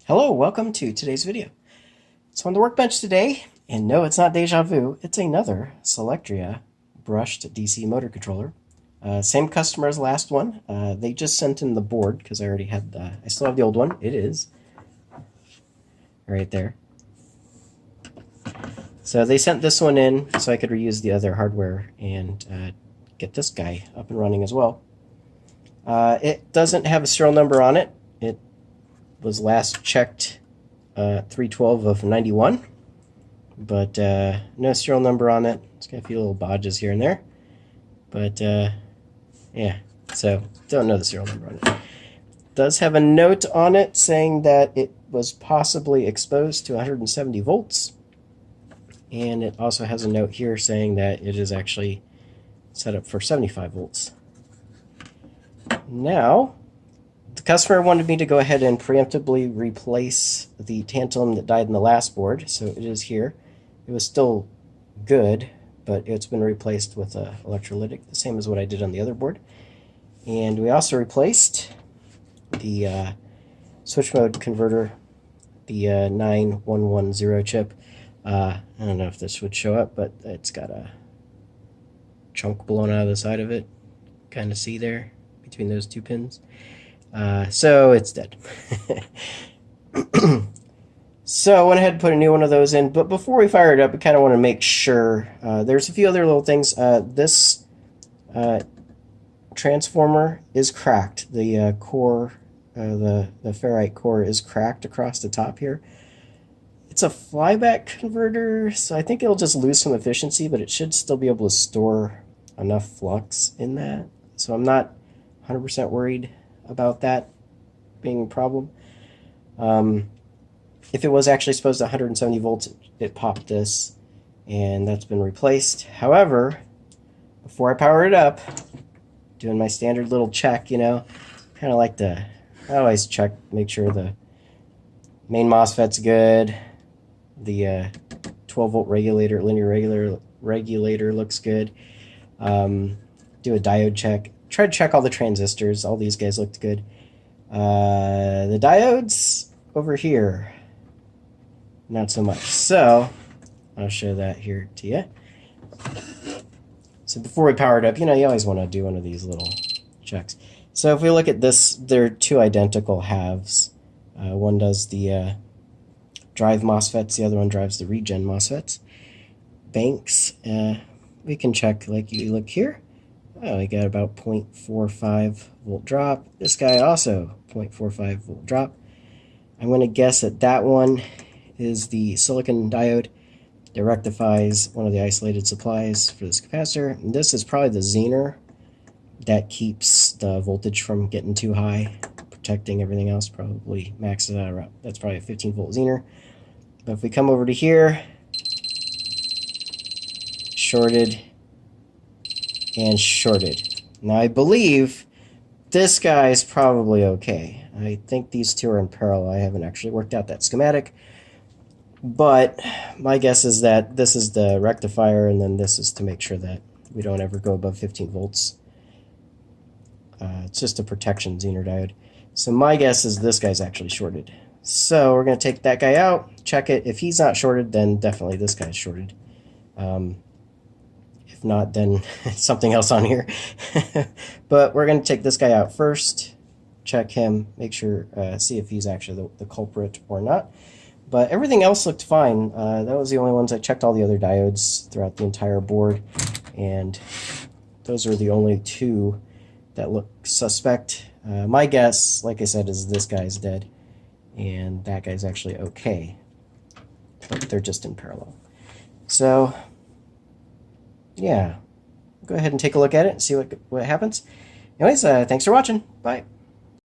Hello, welcome to today's video. So on the workbench today, and no, it's not Deja Vu, it's another Solectria brushed DC motor controller. Same customer as the last one. They just sent in the board because I already had I still have the old one. It is right there. So they sent this one in so I could reuse the other hardware and get this guy up and running as well. It doesn't have a serial number on it. It was last checked 312 of 91, but no serial number on it. It's got a few little bodges here and there, but yeah, so don't know the serial number on it. Does have a note on it saying that it was possibly exposed to 170 volts, and it also has a note here saying that it is actually set up for 75 volts. Now, the customer wanted me to go ahead and preemptively replace the tantalum that died in the last board, so it is here. It was still good, but it's been replaced with an electrolytic, the same as what I did on the other board. And we also replaced the switch mode converter, the 9110 chip. I don't know if this would show up, but it's got a chunk blown out of the side of it. Kind of see there between those two pins. So it's dead. So I went ahead and put a new one of those in, but before we fire it up, I kind of want to make sure. There's a few other little things. This transformer is cracked. The core, the ferrite core is cracked across the top here. It's a flyback converter, so I think it'll just lose some efficiency, but it should still be able to store enough flux in that. So I'm not 100% worried about that being a problem. If it was actually supposed to 170 volts, it popped this, and that's been replaced. However, before I power it up, doing my standard little check, you know, kind of like I always check, make sure the main MOSFET's good, the 12 volt regulator, linear regulator looks good. Do a diode check. Try to check all the transistors. All these guys looked good. The diodes over here, not so much. So I'll show that here to you. So before we power it up, you know, you always want to do one of these little checks. So if we look at this, they're two identical halves. One does the drive MOSFETs, the other one drives the regen MOSFETs. Banks, we can check like you look here. Oh, we got about 0.45 volt drop. This guy also 0.45 volt drop. I'm going to guess that that one is the silicon diode that rectifies one of the isolated supplies for this capacitor. And this is probably the zener that keeps the voltage from getting too high, protecting everything else, probably maxes out around. That's probably a 15 volt zener. But if we come over to here, shorted, and shorted. Now I believe this guy is probably okay. I think these two are in parallel. I haven't actually worked out that schematic, but my guess is that this is the rectifier, and then this is to make sure that we don't ever go above 15 volts. It's just a protection zener diode. So my guess is this guy's actually shorted. So we're going to take that guy out, check it. If he's not shorted, then definitely this guy's shorted. If not, then something else on here. But we're going to take this guy out first, check him, make sure, see if he's actually the culprit or not. But everything else looked fine. That was the only ones. I checked all the other diodes throughout the entire board, and those are the only two that look suspect. My guess, like I said, is this guy's dead, and that guy's actually okay. But they're just in parallel. So yeah, go ahead and take a look at it and see what happens. Anyways, thanks for watching. Bye.